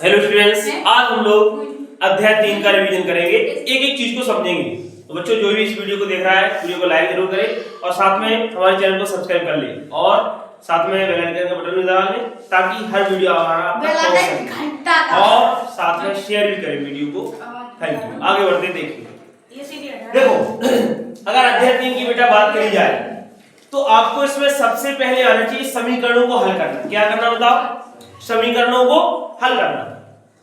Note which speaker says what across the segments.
Speaker 1: Hello students, आज हम लोग अध्याय 3 का रिवीजन करेंगे। एक एक चीज को समझेंगे। तो बच्चों जो भी इस वीडियो को देख रहा है वीडियो को लाइक जरूर करें और साथ में हमारे चैनल को सब्सक्राइब कर ले और साथ में बेल आइकन का बटन भी दबा लें ताकि हर वीडियो हमारा आप तक पहुंच सके और साथ में शेयर भी करें वीडियो को। Thank you. आगे बढ़ते हैं। देखिए देखो, अगर अध्याय 3 की बेटा बात करी जाए तो आपको इसमें सबसे पहले आना चाहिए समीकरणों को हल करना। क्या करना बताओ? समीकरणों को हल करना।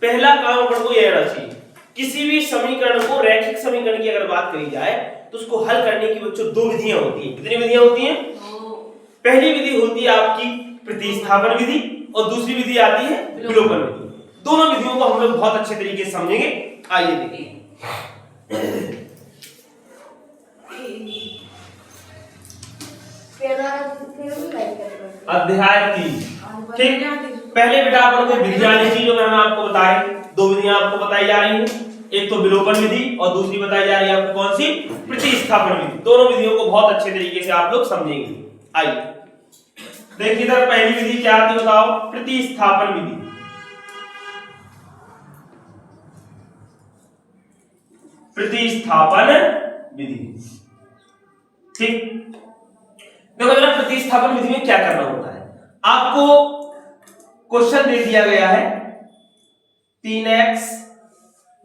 Speaker 1: पहला काम अपन को यह रहना चाहिए, किसी भी समीकरण को, रैखिक समीकरण की अगर बात करी जाए तो उसको हल करने की बच्चों दो विधियां होती हैं। कितनी विधियां होती हैं? पहली विधि होती है आपकी प्रतिस्थापन विधि और दूसरी विधि आती है विलोपन विधि। दोनों विधियों को हम लोग बहुत अच्छे तरीके से समझेंगे। आइए देखिए। अध्याय 3। ठीक, पहले बेटा अपन को विधियां लिखी जो मैंने आपको बताई। दो विधियां आपको बताई जा रही हैं, एक तो विलोपन विधि और दूसरी बताई जा रही है आपको कौन सी? प्रतिस्थापन विधि। दोनों विधियों को बहुत अच्छे तरीके से आप लोग समझेंगे। आइए देखिए, इधर पहली विधि क्या आती बताओ? प्रतिस्थापन विधि। प्रतिस्थापन विधि। ठीक, देखो जरा प्रतिस्थापन विधि में क्या करना होता है। आपको क्वेश्चन दे दिया गया है 3x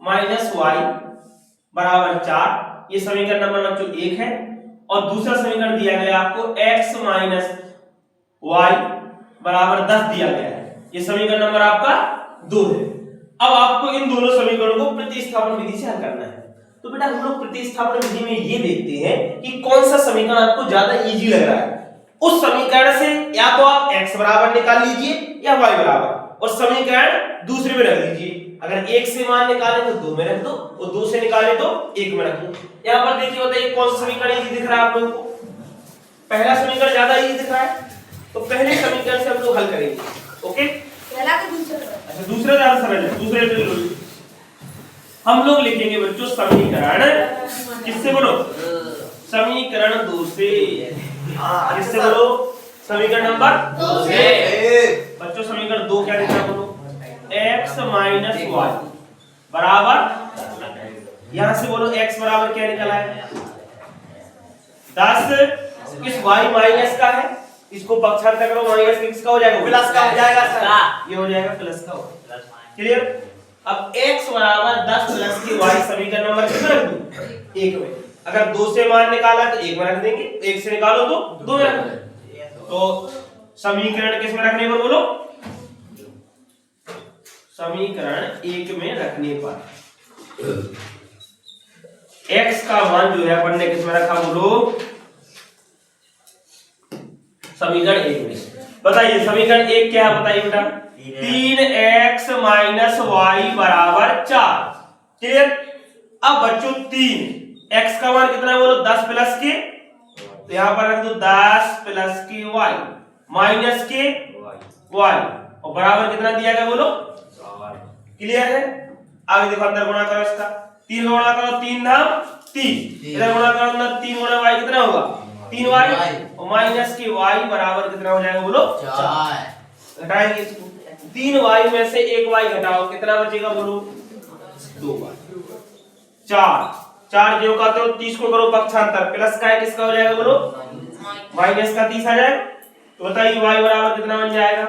Speaker 1: - y बराबर 4। ये समीकरण नंबर बच्चों 1 है। और दूसरा समीकरण दिया गया आपको x - y बराबर 10 दिया गया है। ये समीकरण नंबर आपका 2 है। अब आपको इन दोनों समीकरणों को प्रतिस्थापन विधि से हल करना है। तो बेटा हम लोग प्रतिस्थापन विधि में ये देखते हैं कि कौन सा समीकरण आपको ज्यादा इजी लग रहा है। उस समीकरण से या तो आप x बराबर निकाल लीजिए या y बराबर, और समीकरण दूसरे में रख दीजिए। अगर 1 से मान निकाले तो 2 में रख दो और 2 से निकाले तो 1 में रख दो। यहां पर देखिए बताइए कौन सा समीकरण इजी दिख रहा है आप लोगों को? पहला समीकरण ज्यादा इजी दिख रहा है, तो पहले समीकरण से हम लोग हल करेंगे। ओके,
Speaker 2: पहला के दूसरा? अच्छा,
Speaker 1: दूसरा ज्यादा सरल है। दूसरे पे हम लोग लिखेंगे बच्चों समीकरण किससे? बोलो समीकरण 2 से। किससे बोलो? समीकरण नंबर 2 से। बच्चों समीकरण 2 क्या लिखना बोलो? x - y बराबर, यहां से बोलो x बराबर क्या निकला है? 10। इस y माइनस का है, इसको पक्षांतर करो, माइनस किसका हो जाएगा? प्लस का हो जाएगा सर। ये हो जाएगा प्लस का। क्लियर? अब x बराबर 10 प्लस की y समीकरण नंबर किसमें रख दूं? 1 में। अगर 2 से मान निकाला तो 1 में रख देंगे, 1 से निकालो तो 2 में रख देंगे। तो समीकरण किसमें रखने पर बोलो? समीकरण 1 में रखने पर x का मान जो है अपन ने किसमें रखा बोलो? समीकरण 1 में। बताइए समीकरण 1 क्या है? बताइए बेटा। 3x - y बराबर 4। क्लियर? अब बच्चों 3 x का मान कितना है बोलो? 10 प्लस के, तो यहां पर रख दो 10 प्लस के y माइनस के y और बराबर कितना दिया गया बोलो? 4। क्लियर है? आगे देखो, अंदर गुणा करो इसका। 3 का गुणा करो, 3 नाम 30। इधर गुणा करो अंदर 3 गुणा y कितना होगा? 3y और माइनस के y बराबर कितना हो जाएगा बोलो? 4। घटाएंगे इसको। 3y में से 1y घटाओ, कितना बचेगा बोलो? 2y। 4 जो कहते हो 30 को करो पक्षांतर, प्लस का है किसका हो जाएगा बोलो? माइनस का 30 आ जाएगा। तो बताइए y बराबर कितना बन जाएगा?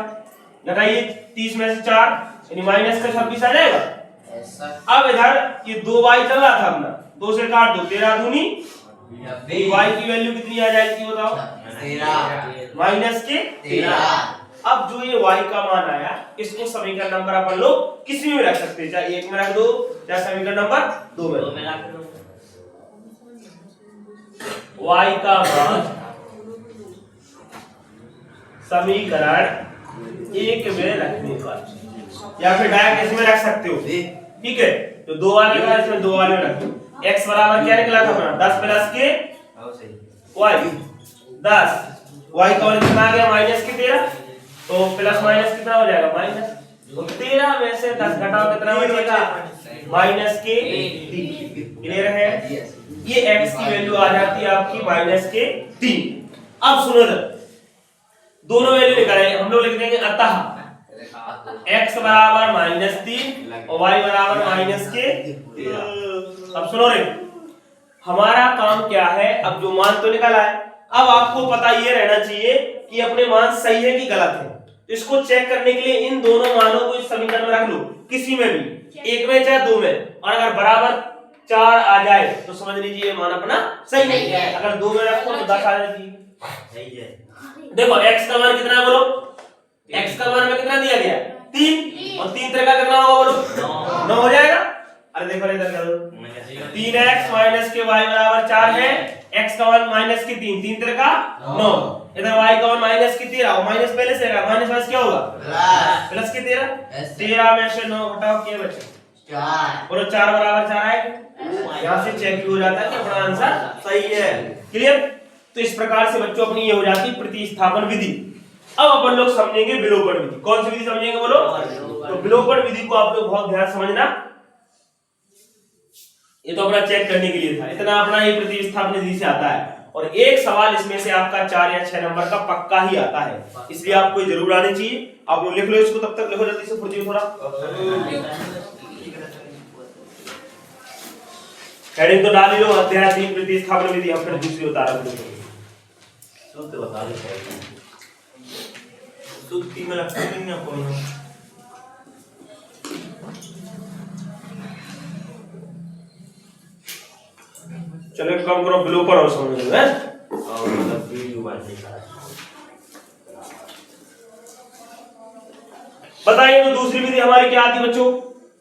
Speaker 1: घटाइए 30 में से 4 यानी माइनस का 26 आ जाएगा। अब इधर ये 2y चल रहा था अपना, 2 से काट दो, 13 दूनी y की वैल्यू कितनी आ जाएगी बताओ? 13 माइनस के 13। अब जो ये y का मान आया इसको समीकरण नंबर अपन लोग किसी में रख सकते हैं, चाहे 1 में रख दो चाहे समीकरण नंबर 2 में रख दो। y का मान समीकरण 1 में रखने पर या फिर डायरेक्ट इसमें रख सकते हो। ठीक है, तो 2 वाले का इसमें 2 वाले में रख दो। x बराबर क्या निकला था अपना? 10 प्लस के y 10, y का मान कितना आ गया? माइनस के 13, तो प्लस माइनस कितना हो जाएगा? माइनस। तो 13 में से 10 घटाओ कितना बचेगा? माइनस के 3। क्लियर है? ये x की वैल्यू आ जाती है आपकी माइनस के 3। अब सुनो, दोनों वैल्यू निकालेंगे हम लोग, लिख देंगे अतः x बराबर -3 और y बराबर -13। अब सुनो रे, हमारा काम क्या है, अब जो मान तो निकला है, अब आपको पता ये रहना चाहिए कि अपने मान सही है कि गलत है। तो इसको चेक करने के लिए इन दोनों मानों को इस समीकरण में रख लो, किसी में भी, एक में चाहे दो में, और अगर बराबर 4 आ जाए तो समझ लीजिए ये मान अपना सही है। अगर दो में रखो तो 10 आ जाती है। देखो x का मान कितना है बोलो, x का मान में कितना दिया गया 3, और 3 तरह का कितना होगा बोलो 9 हो जाएगा। अरे देखो इधर कर दो, 3x माइनस के y बराबर 4 है, x का मान माइनस के 3, 3 तरह का 9, इधर y का मान माइनस की 13, और माइनस पहले से है, माइनस प्लस क्या होगा प्लस के 13, 13 में से 9 घटाओ क्या बचे 4, बोलो 4 बराबर 4 आएगा। यहाँ से चेक हो जाता है कि अपना आंसर सही है। क्लियर? तो इस प्रकार से बच्चों अपनी ये हो जाती है प्रतिस्थापन विधि। अब अपन लोग समझेंगे विलोपन विधि। कौन सी विधि समझेंगे बोलो? तो विलोपन विधि को आप लोग बहुत ध्यान समझना, ये तो अपना चेक करने के लिए था, इतना अपना ये प्रतिस्थापन विधि से आता है। और एक सवाल इसमें से आपका 4 या 6 नंबर का पक्का ही आता है, इसलिए आपको ये जरूर आनी चाहिए। आप लोग लिख लो इसको, तब तक लिखो जल्दी से फुर्ती थोड़ा। हेडिंग तो डाल ही लो, अध्याय 3 प्रतिस्थापन विधि। हम फिर दूसरी उदाहरण देखेंगे। सूत्र बता दो, सूत्र में रखते नहीं ना कोई। चलो कम करो, विलोपन और समझ लो है, और मतलब वीडियो वाले का बताइए। तो दूसरी विधि हमारी क्या आती है बच्चों?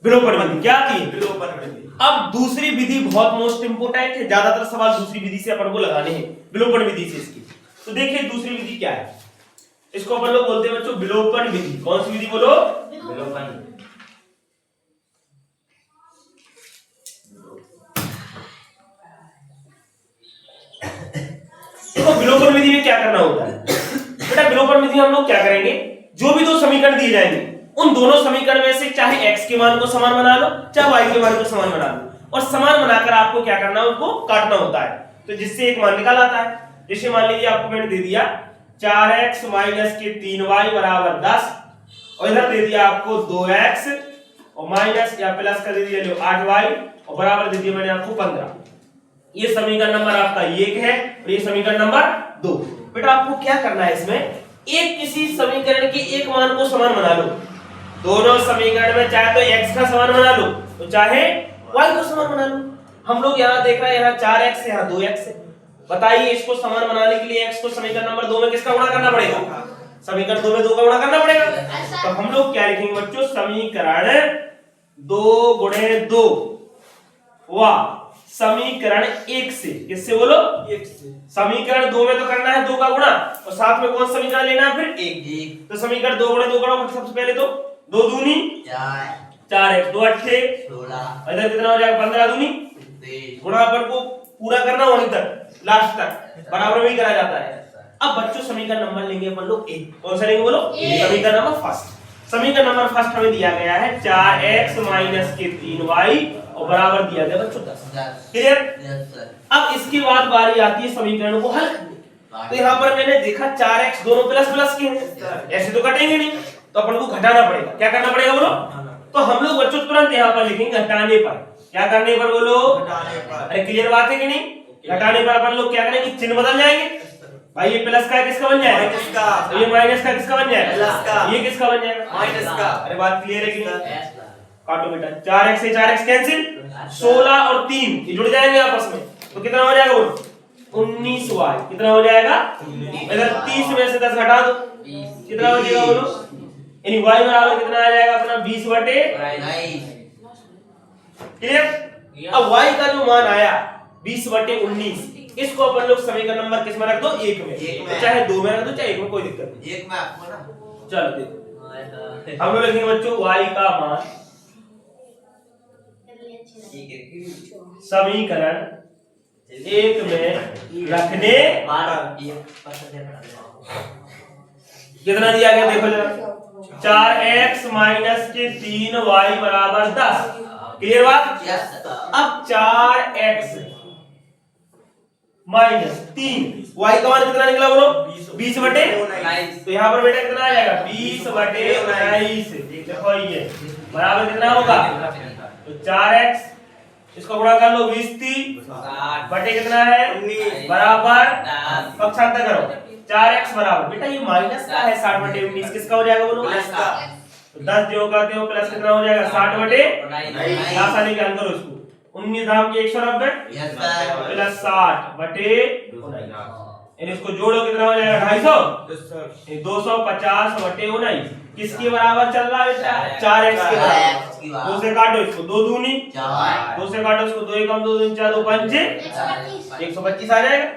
Speaker 1: विलोपन विधि। क्या आती है? विलोपन विधि। अब दूसरी विधि बहुत मोस्ट इंपोर्टेंट है, ज्यादातर सवाल दूसरी विधि से अपन को लगाने हैं, विलोपन विधि से इसकी। तो देखिए दूसरी विधि क्या है, इसको अपन लोग बोलते हैं बच्चों विलोपन विधि। कौन सी विधि बोलो? विलोपन। देखो विलोपन विधि में क्या करना होता है बेटा, विलोपन विधि हम लोग क्या करेंगे, जो भी दो समीकरण दिए जाएंगे उन दोनों समीकरण में से चाहे x के मान को समान बना लो, चाहे y के मान को समान बना लो, और समान बनाकर आपको क्या करना है, उनको काटना होता है। तो जिससे एक मान निकल आता है। जैसे मान लीजिए आपको मैंने दे दिया 4x माइनस के 3y बराबर 10, और इधर दे दिया आपको 2x और माइनस या प्लस कर दे दिया 8y और बराबर दे दिया मैंने आपको 15। ये समीकरण नंबर आपका 1 है और ये समीकरण नंबर 2। बेटा आपको क्या करना है, इसमें एक किसी समीकरण के एक मान को समान बना लो। दोनों समीकरण में चाहे तो x का समान बना लो, तो चाहे y को समान बना लो। हम लोग यहाँ देख रहे हैं, यहाँ 4x है, यहाँ 2x है। बताइए इसको समान बनाने के लिए x को समीकरण नंबर 2 में किसका गुणा करना पड़ेगा? समीकरण 2 में 2 का गुणा करना पड़ेगा। तो हम लोग क्या लिखेंगे बच्चों, समीकरण 2 गुणे 2 वाह समीकरण 1 से। किससे बोलो? 1 से। समीकरण 2 में तो करना है 2 का गुणा, और साथ में कौन समीकरण लेना है फिर? 1। तो समीकरण 2 गुणे 2 करो सबसे पहले, तो 2 दूनी 4, 4x 2 8 16, इधर कितना हो जाएगा 15 दूनी 23। गुणा अपन को पूरा करना वहीं तक, लास्ट तक बराबर में करा जाता है। अब बच्चों समीकरण नंबर लेंगे अपन लोग 1। कौन सा लेंगे बोलो? समीकरण नंबर फर्स्ट। समीकरण नंबर फर्स्ट हमें दिया गया है 4x माइनस के 3y और बराबर दिया गया बच्चों 10। क्लियर? अब इसके बाद बारी आती है समीकरणों को हल करने। तो यहाँ पर मैंने देखा 4x दोनों प्लस प्लस के हैं, ऐसे तो कटेंगे नहीं, तो अपन को घटाना पड़ेगा। क्या करना पड़ेगा बोलो? तो हम लोग बच्चों तुरंत यहाँ पर लिखेंगे घटाने पर। क्या करने पर बोलो? घटाने पर। अरे क्लियर बात है कि नहीं? घटाने पर अपन लोग क्या करेंगे, चिन्ह बदल जाएंगे। भाई ये प्लस का किसका बन जाएगा? माइनस का। ये माइनस का किसका बन जाएगा? प्लस का। ये किसका बन जाएगा? माइनस का। अरे बात क्लियर है कि नहीं? काटो बेटा, 4x से 4x कैंसिल, 16 और 3 ये जुड़ जाएंगे आपस में, तो कितना हो जाएगा बोलो? 19y। कितना हो जाएगा? इधर 30 में से 10 घटा दो, कितना हो जाएगा बोलो? यानी y बराबर कितना आ जाएगा अपना 20/22। क्लियर? अब y का जो मान आया 20/19, इसको अपन लोग समीकरण नंबर किस में रख दो? 1 में। तो चाहे 2 में रख दो, चाहे 1 में, कोई दिक्कत नहीं। 1 में आपको ना, चलो देखो हम लोग लिखेंगे बच्चों y का मान समीकरण 1 में रखने कितना दिया गया देखो जरा, 4x माइनस के 3y बराबर 10। क्लियर बात? अब 4x माइनस 3, y का मान कितना निकला बोलो 20 बटे 19। तो यहाँ पर बेटा कितना आ जाएगा 20 बटे 19। देखो ये बराबर कितना होगा, तो 4x इसको गुणा कर लो 20 बटे कितना है 19 बराबर पक्षांतर करो 4x बराबर बेटा ये माइनस का है 60 बटे 19, किसका हो जाएगा बोलो प्लस का। तो 10 जो करते हो प्लस कितना हो जाएगा 60 बटे 19। आसानी के करो इसको 19 धाम की 190 प्लस 60 बटे 19, इसको जोड़ो कितना हो जाएगा 250 250 बटे 19 किसके बराबर चल रहा है बेटा 4x के बराबर। 2 से काटो इसको 2 दूनी 2 से काटो इसको 2 एकम 2 दूनी 4 2 पंजे 125 आ जाएगा।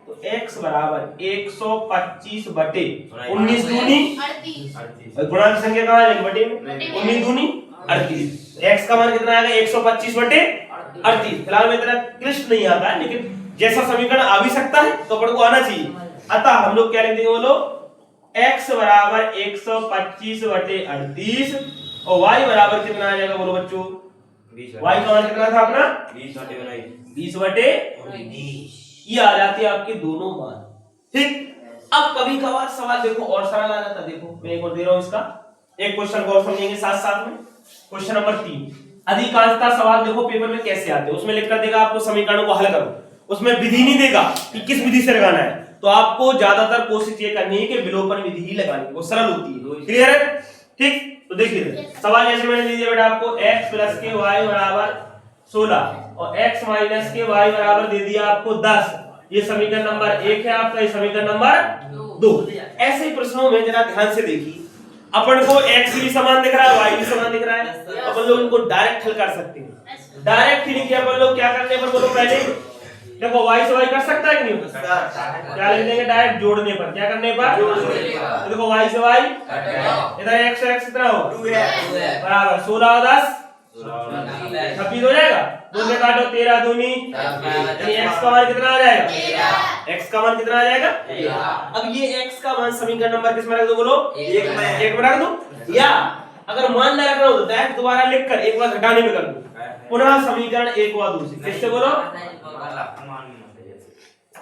Speaker 1: तो x बराबर 125 बटे 19 दूनी 38 गुणा की संख्या कहां है बटे में 19 दूनी 38। x का मान कितना आएगा 125 बटे 38। फिलहाल में इतना क्लिष्ट नहीं आता है लेकिन जैसा समीकरण आ भी सकता है तो अपन को आना चाहिए। अतः हम लोग क्या लिख देंगे बोलो x बराबर 125 बटे 38 और y बराबर कितना आ जाएगा बोलो बच्चों y का मान कितना था अपना 20 बटे 19। ये आ जाती है आपके दोनों मान। ठीक, अब कभी कभार सवाल देखो और सरल आ जाता, देखो मैं एक और दे रहा हूं इसका एक क्वेश्चन को और समझेंगे साथ साथ में। क्वेश्चन नंबर 3, अधिकांशतः सवाल देखो पेपर में कैसे आते हैं, उसमें लिखकर देगा आपको समीकरणों को हल करो, उसमें विधि नहीं देगा कि किस विधि से लगाना है, तो आपको ज्यादातर कोशिश ये करनी है कि विलोपन विधि ही लगानी है, वो सरल होती है। क्लियर है? ठीक, तो देखिए सवाल ऐसे मैंने दे दिया बेटा आपको x प्लस के y बराबर 16 और x माइनस के y बराबर दे दिया आपको 10। ये समीकरण नंबर 1 है आपका, ये समीकरण नंबर 2। ऐसे प्रश्नों में जरा ध्यान से देखिए, अपन को x भी समान दिख रहा है y भी समान दिख रहा है, अपन लोग इनको डायरेक्ट हल कर सकते हैं। डायरेक्ट ही नहीं किया अपन लोग क्या करने पर बोलो पहले देखो y से y कर सकता है कि नहीं, क्या लिख देंगे डायरेक्ट जोड़ने पर, क्या करने पर तो देखो y से y इधर x से x कितना हो 2 है बराबर 16 और 10 26 हो जाएगा। 2 से काटो 13 दूनी यानी x का मान कितना आ जाएगा x का मान कितना आ जाएगा। अब ये x का मान समीकरण नंबर किस में रख दो बोलो 1 में रख दो, या अगर मान ना रखना हो तो डायरेक्ट दोबारा लिखकर एक बार घटाने में कर दो, पुनः समीकरण 1 व 2 से किससे बोलो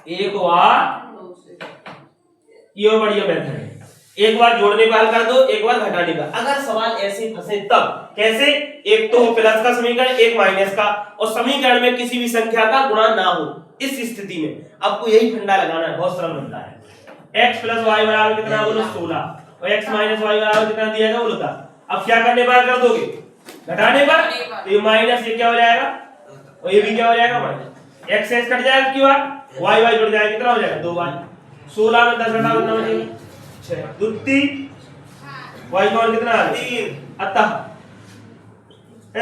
Speaker 1: 1 व, ये बढ़िया मेथड है, एक बार जोड़ने पर हल कर दो एक बार घटाने का। अगर सवाल ऐसे फंसे तब कैसे, एक तो प्लस का समीकरण एक माइनस का और समीकरण में किसी भी संख्या का गुणा ना हो, इस स्थिति में आपको यही फंडा लगाना है, बहुत सरल बनता है। x प्लस वाई बराबर कितना बोलो 16 और x माइनस वाई बराबर कितना दिया गया बोलो था। अब क्या करने पर कर दोगे घटाने पर, तो ये माइनस ये क्या हो जाएगा और ये भी क्या हो जाएगा माइनस, x से कट जाएगा की बार y y जुड़ जाएगा कितना हो जाएगा 2 बार 16 में 10 घटा कितना हो जाएगा 6 दुत्ती y का मान कितना आ गया 3। अतः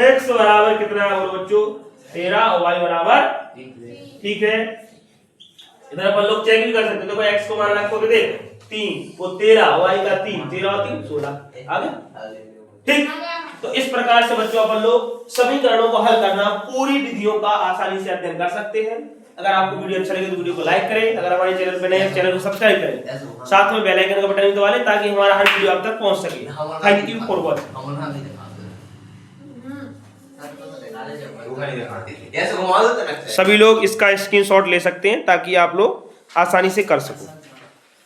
Speaker 1: x बराबर कितना है बोलो बच्चों 13 और y बराबर ठीक है। इधर अपन लोग चेक भी कर सकते हैं, देखो x को मान रखोगे देख 3 वो 13 y का 3 13 और 3 16 आ गया। ठीक, तो इस प्रकार से बच्चों अपन लोग समीकरणों को हल करना पूरी विधियों का आसानी से अध्ययन कर सकते हैं। अगर आपको वीडियो अच्छा लगे तो वीडियो को लाइक करें, अगर हमारे चैनल पर नए हैं चैनल को सब्सक्राइब करें, साथ में बेल आइकन का बटन भी दबा लें ताकि हमारा हर वीडियो आप तक पहुंच सके। Thank you for watching. सभी लोग इसका स्क्रीनशॉट ले सकते हैं ताकि आप लोग आसानी से कर सको।